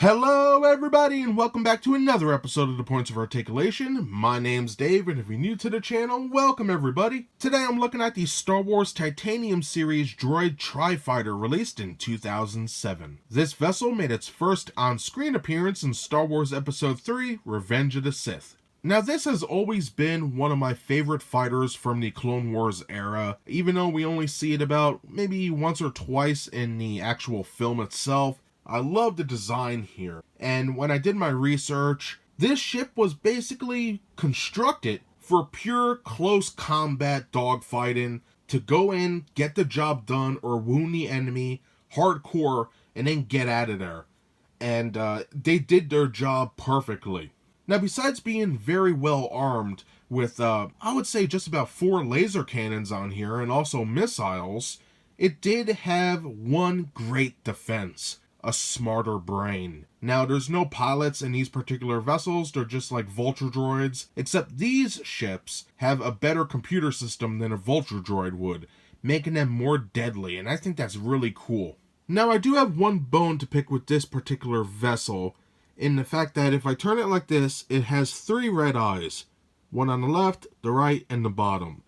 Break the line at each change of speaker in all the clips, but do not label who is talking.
Hello everybody and welcome back to another episode of the Points of Articulation. My name's Dave and if you're new to the channel, welcome everybody. Today I'm looking at the Star Wars Titanium series Droid Tri-Fighter released in 2007. This vessel made its first on-screen appearance in Star Wars Episode 3, Revenge of the Sith. Now this has always been one of my favorite fighters from the Clone Wars era, even though we only see it about maybe once or twice in the actual film itself. I love the design here, and when I did my research, this ship was basically constructed for pure close combat dogfighting, to go in, get the job done, or wound the enemy hardcore, and then get out of there. And they did their job perfectly. Now, besides being very well armed with, I would say just about 4 laser cannons on here, and also missiles, it did have one great defense. A smarter brain. Now, there's no pilots in these particular vessels, they're just like vulture droids, except these ships have a better computer system than a vulture droid would, making them more deadly, and I think that's really cool. Now, I do have one bone to pick with this particular vessel, in the fact that if I turn it like this, it has 3 red eyes, one on the left, the right, and the bottom.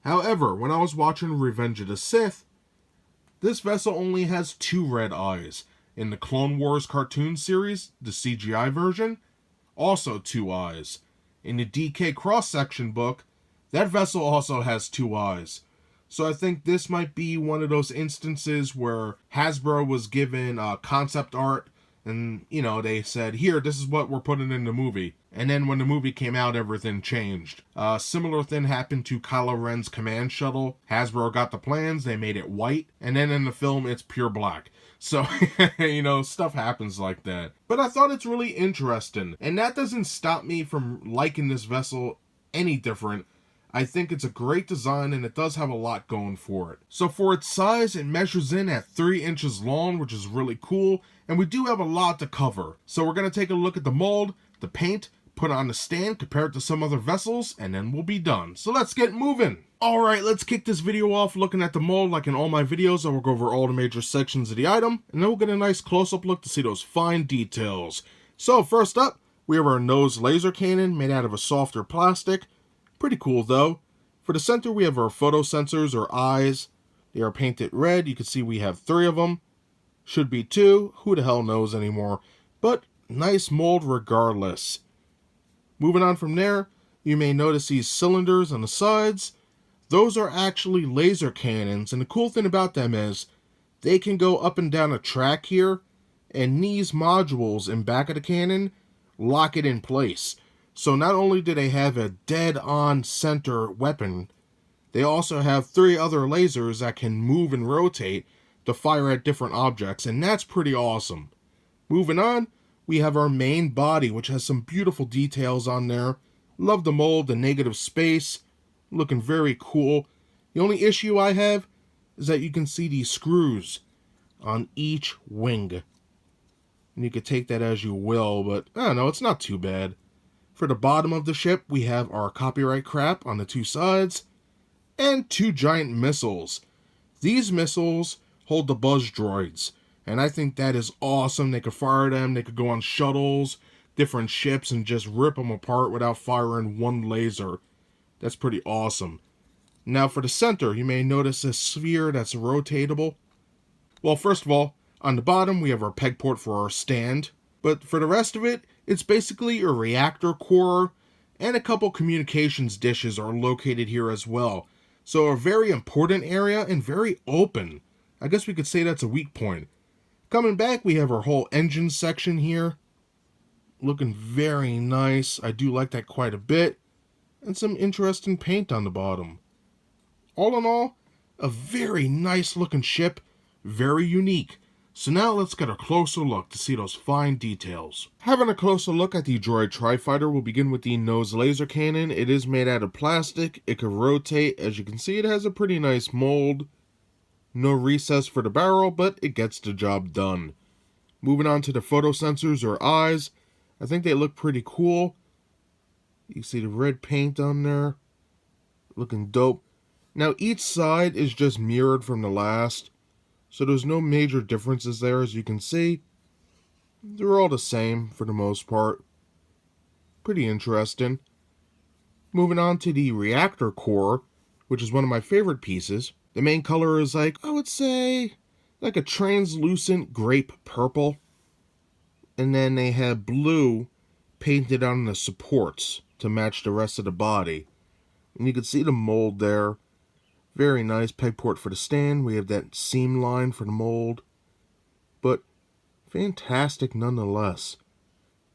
However, when I was watching Revenge of the Sith, this vessel only has 2 red eyes. In the Clone Wars cartoon series, the CGI version, also 2 eyes. In the DK cross-section book, that vessel also has 2 eyes. So I think this might be one of those instances where Hasbro was given concept art and, they said, here, this is what we're putting in the movie. And then when the movie came out, everything changed. Similar thing happened to Kylo Ren's command shuttle. Hasbro got the plans, they made it white, and then in the film, it's pure black. So, stuff happens like that. But I thought it's really interesting, and that doesn't stop me from liking this vessel any different. I think it's a great design, and it does have a lot going for it. So for its size, it measures in at 3 inches long, which is really cool, and we do have a lot to cover. So we're going to take a look at the mold, the paint, put it on the stand, compare it to some other vessels, and then we'll be done. So let's get moving! Alright, let's kick this video off looking at the mold. Like in all my videos, I will go over all the major sections of the item, and then we'll get a nice close-up look to see those fine details. So first up, we have our nose laser cannon made out of a softer plastic. Pretty cool though. For the center, we have our photo sensors or eyes. They are painted red. You can see we have 3 of them. Should be 2. Who the hell knows anymore? But nice mold regardless. Moving on from there, you may notice these cylinders on the sides. Those are actually laser cannons, and the cool thing about them is they can go up and down a track here, and these modules in back of the cannon lock it in place. So not only do they have a dead-on center weapon, they also have 3 other lasers that can move and rotate to fire at different objects, and that's pretty awesome. Moving on, we have our main body, which has some beautiful details on there. Love the mold, the negative space, looking very cool. The only issue I have is that you can see these screws on each wing. And you could take that as you will, but I don't know, it's not too bad. For the bottom of the ship, we have our copyright crap on the 2 sides, and 2 giant missiles. These missiles hold the buzz droids, and I think that is awesome. They could fire them, they could go on shuttles, different ships, and just rip them apart without firing one laser. That's pretty awesome. Now for the center, you may notice a sphere that's rotatable. Well, first of all, on the bottom, we have our peg port for our stand. But for the rest of it, it's basically a reactor core, and a couple communications dishes are located here as well. So a very important area and very open. I guess we could say that's a weak point. Coming back, we have our whole engine section here. Looking very nice. I do like that quite a bit. And some interesting paint on the bottom. All in all, a very nice looking ship. Very unique. So now let's get a closer look to see those fine details. Having a closer look at the Droid Tri-Fighter, we'll begin with the nose laser cannon. It is made out of plastic. It can rotate. As you can see, it has a pretty nice mold. No recess for the barrel, but it gets the job done. Moving on to the photo sensors or eyes. I think they look pretty cool. You see the red paint on there. Looking dope. Now each side is just mirrored from the last. So there's no major differences there, as you can see. They're all the same for the most part. Pretty interesting. Moving on to the reactor core, which is one of my favorite pieces. The main color is like, I would say, like a translucent grape purple. And then they have blue painted on the supports to match the rest of the body. And you can see the mold there. Very nice peg port for the stand. We have that seam line for the mold. But fantastic nonetheless.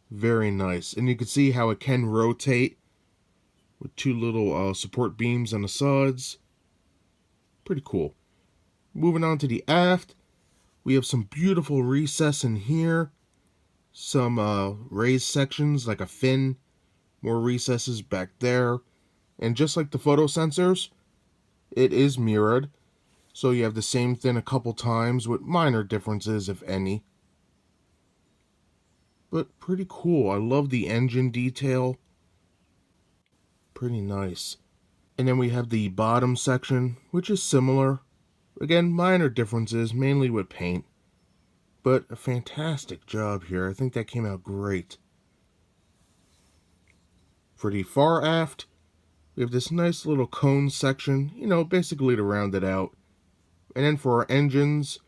Very nice. And you can see how it can rotate with two little support beams on the sides. Pretty cool. Moving on to the aft. We have some beautiful recess in here. Some raised sections like a fin. More recesses back there. And just like the photo sensors, it is mirrored. So you have the same thing a couple times with minor differences, if any. But pretty cool. I love the engine detail. Pretty nice. And then we have the bottom section, which is similar. Again, minor differences, mainly with paint. But a fantastic job here. I think that came out great. For the far aft, we have this nice little cone section, basically to round it out. And then for our engines,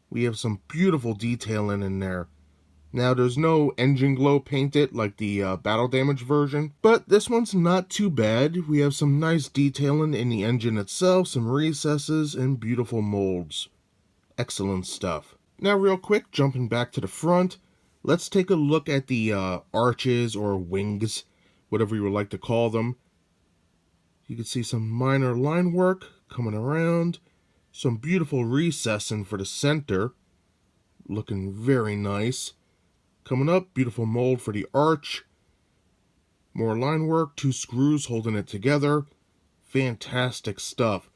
we have some beautiful detailing in there. Now, there's no engine glow painted like the battle damage version, but this one's not too bad. We have some nice detailing in the engine itself, some recesses, and beautiful molds. Excellent stuff. Now, real quick, jumping back to the front, let's take a look at the arches or wings, whatever you would like to call them. You can see some minor line work coming around, some beautiful recessing for the center, looking very nice. Coming up, beautiful mold for the arch. More line work, 2 screws holding it together. Fantastic stuff.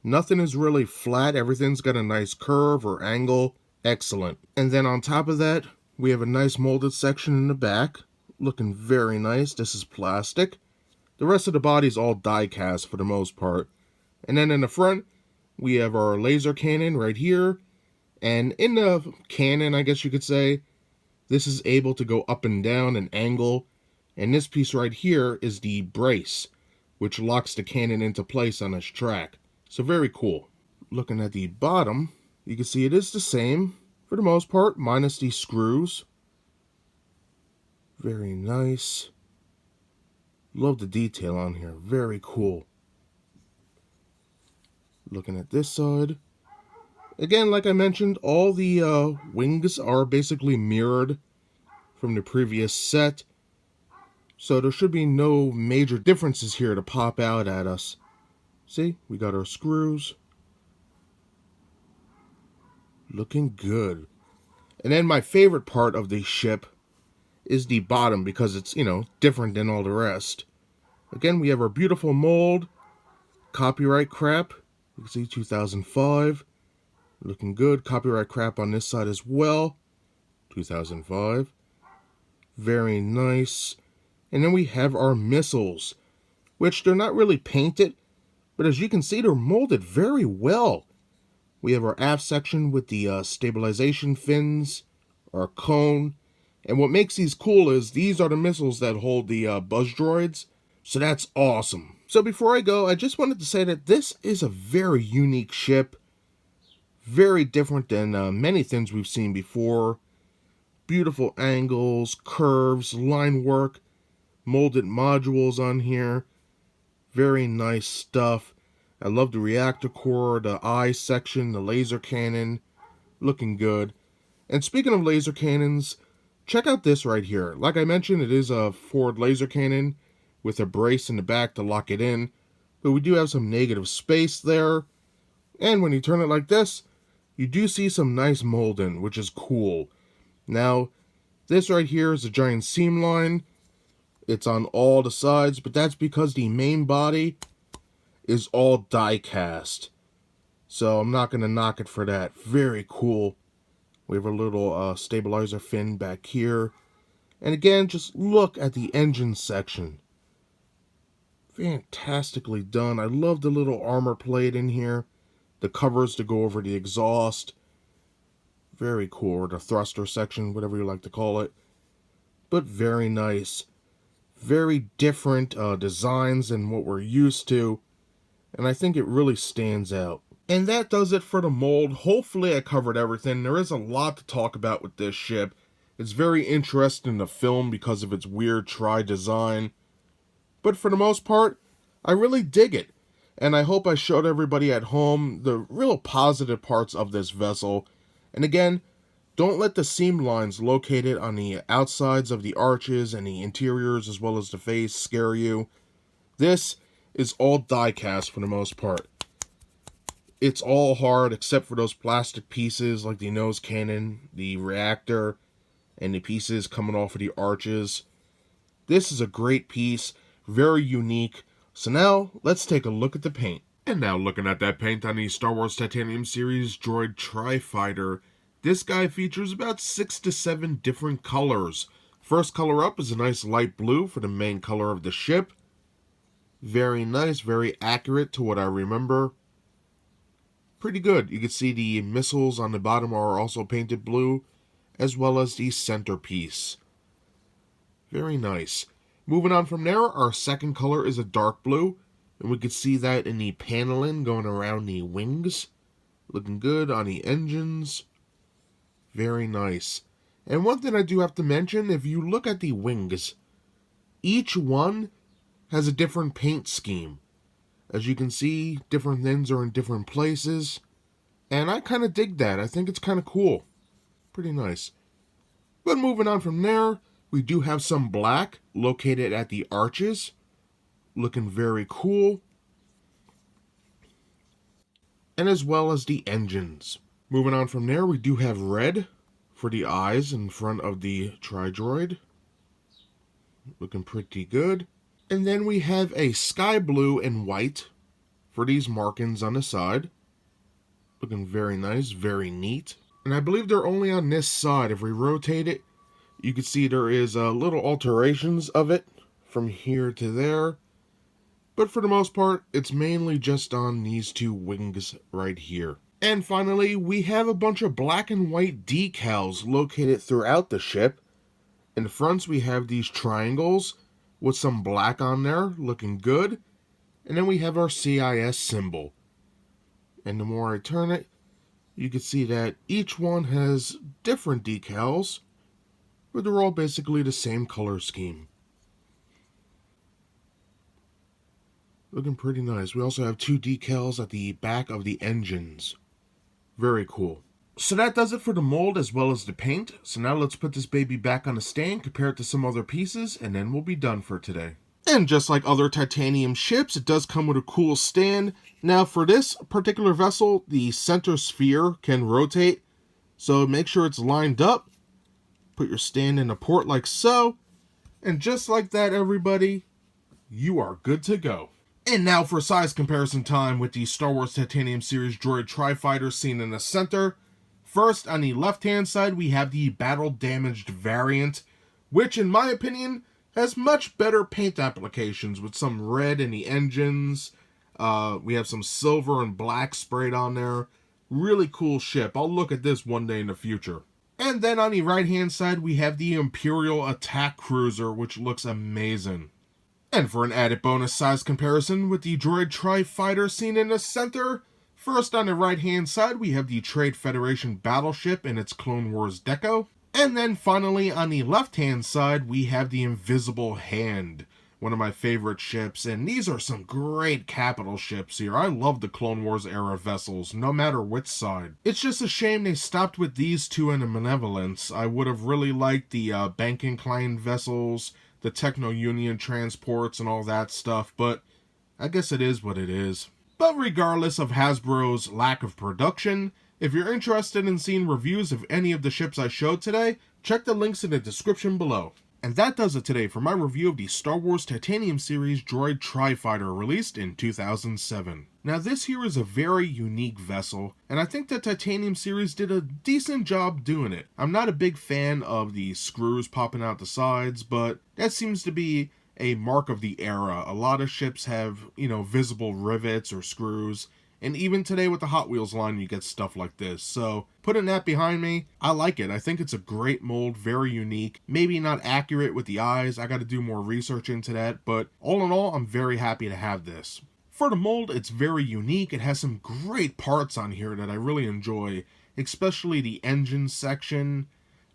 Nothing is really flat, everything's got a nice curve or angle. Excellent. And then on top of that, we have a nice molded section in the back. Looking very nice. This is plastic. The rest of the body is all die cast for the most part. And then in the front, we have our laser cannon right here. And in the cannon, I guess you could say, this is able to go up and down and angle. And this piece right here is the brace, which locks the cannon into place on this track. So very cool. Looking at the bottom, you can see it is the same for the most part, minus these screws. Very nice. Love the detail on here. Very cool. Looking at this side. Again, like I mentioned, all the wings are basically mirrored from the previous set. So there should be no major differences here to pop out at us. See, we got our screws. Looking good. And then my favorite part of the ship is the bottom because it's, different than all the rest. Again, we have our beautiful mold. Copyright crap. You can see 2005. Looking good. Copyright crap on this side as well. 2005. Very nice. And then we have our missiles, which they're not really painted, but as you can see, they're molded very well. We have our aft section with the stabilization fins, our cone, and what makes these cool is these are the missiles that hold the buzz droids, so that's awesome. So before I go, I just wanted to say that this is a very unique ship, very different than many things we've seen before. Beautiful angles, curves, line work, molded modules on here. Very nice stuff. I love the reactor core, the eye section, the laser cannon. Looking good. And speaking of laser cannons, check out this right here. Like I mentioned, it is a forward laser cannon with a brace in the back to lock it in. But we do have some negative space there. And when you turn it like this, you do see some nice molding, which is cool. Now, this right here is a giant seam line. It's on all the sides, but that's because the main body is all die cast. So I'm not going to knock it for that. Very cool. We have a little stabilizer fin back here. And again, just look at the engine section. Fantastically done. I love the little armor plate in here. The covers to go over the exhaust. Very cool, or the thruster section, whatever you like to call it. But very nice. Very different designs than what we're used to, and I think it really stands out. And that does it for the mold. Hopefully I covered everything. There is a lot to talk about with this ship. It's very interesting to film because of its weird tri-design. But for the most part, I really dig it. And I hope I showed everybody at home the real positive parts of this vessel. And again, don't let the seam lines located on the outsides of the arches and the interiors as well as the face scare you. This is all die cast for the most part. It's all hard except for those plastic pieces like the nose cannon, the reactor, and the pieces coming off of the arches. This is a great piece, very unique. So now, let's take a look at the paint. And now looking at that paint on the Star Wars Titanium Series Droid Tri-Fighter, this guy features about 6 to 7 different colors. First color up is a nice light blue for the main color of the ship. Very nice, very accurate to what I remember. Pretty good. You can see the missiles on the bottom are also painted blue, as well as the centerpiece. Very nice. Moving on from there, our second color is a dark blue, and we can see that in the paneling going around the wings. Looking good on the engines. Very nice. And one thing I do have to mention, if you look at the wings, each one has a different paint scheme. As you can see, different things are in different places. And I kind of dig that. I think it's kind of cool. Pretty nice. But moving on from there, we do have some black located at the arches. Looking very cool. And as well as the engines. Moving on from there, we do have red for the eyes in front of the Tri-Droid. Looking pretty good. And then we have a sky blue and white for these markings on the side. Looking very nice, very neat. And I believe they're only on this side. If we rotate it, you can see there is little alterations of it from here to there. But for the most part, it's mainly just on these two wings right here. And finally, we have a bunch of black and white decals located throughout the ship. In the fronts, we have these triangles with some black on there, looking good. And then we have our CIS symbol. And the more I turn it, you can see that each one has different decals, but they're all basically the same color scheme. Looking pretty nice. We also have 2 decals at the back of the engines. Very cool. So that does it for the mold as well as the paint. So now let's put this baby back on a stand, compare it to some other pieces, and then we'll be done for today. And just like other titanium ships, it does come with a cool stand. Now for this particular vessel, the center sphere can rotate. So make sure it's lined up. Put your stand in a port like so. And just like that, everybody, you are good to go. And now for size comparison time with the Star Wars Titanium Series Droid Tri-Fighter seen in the center. First, on the left-hand side, we have the battle-damaged variant, which, in my opinion, has much better paint applications with some red in the engines. We have some silver and black sprayed on there. Really cool ship. I'll look at this one day in the future. And then on the right-hand side, we have the Imperial Attack Cruiser, which looks amazing. And for an added bonus size comparison with the Droid Tri-Fighter seen in the center, first on the right-hand side, we have the Trade Federation battleship in its Clone Wars deco. And then finally, on the left-hand side, we have the Invisible Hand, one of my favorite ships. And these are some great capital ships here. I love the Clone Wars era vessels, no matter which side. It's just a shame they stopped with these two in the Malevolence. I would have really liked the Banking Klein vessels, the Techno Union transports, and all that stuff, but I guess it is what it is. But regardless of Hasbro's lack of production, if you're interested in seeing reviews of any of the ships I showed today, check the links in the description below. And that does it today for my review of the Star Wars Titanium Series Droid Tri-Fighter released in 2007. Now this here is a very unique vessel, and I think the Titanium Series did a decent job doing it. I'm not a big fan of the screws popping out the sides, but that seems to be a mark of the era. A lot of ships have, visible rivets or screws, And even today with the Hot Wheels line, you get stuff like this. So putting that behind me, I like it. I think it's a great mold, very unique. Maybe not accurate with the eyes. I got to do more research into that. But all in all, I'm very happy to have this. For the mold, it's very unique. It has some great parts on here that I really enjoy, especially the engine section.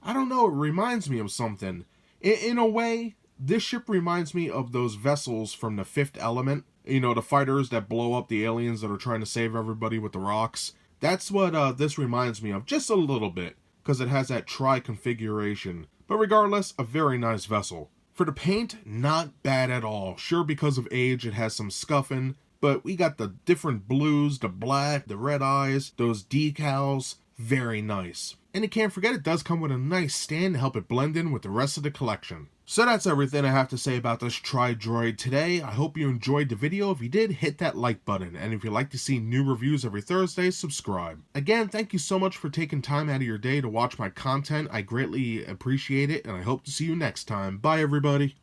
I don't know, it reminds me of something. In a way, this ship reminds me of those vessels from the Fifth Element. You know, the fighters that blow up the aliens that are trying to save everybody with the rocks. That's what this reminds me of, just a little bit, because it has that tri-configuration. But regardless, a very nice vessel. For the paint, not bad at all. Sure, because of age, it has some scuffing, but we got the different blues, the black, the red eyes, those decals, very nice. And you can't forget it does come with a nice stand to help it blend in with the rest of the collection. So that's everything I have to say about this Droid today. I hope you enjoyed the video. If you did, hit that like button. And if you'd like to see new reviews every Thursday, subscribe. Again, thank you so much for taking time out of your day to watch my content. I greatly appreciate it, and I hope to see you next time. Bye, everybody.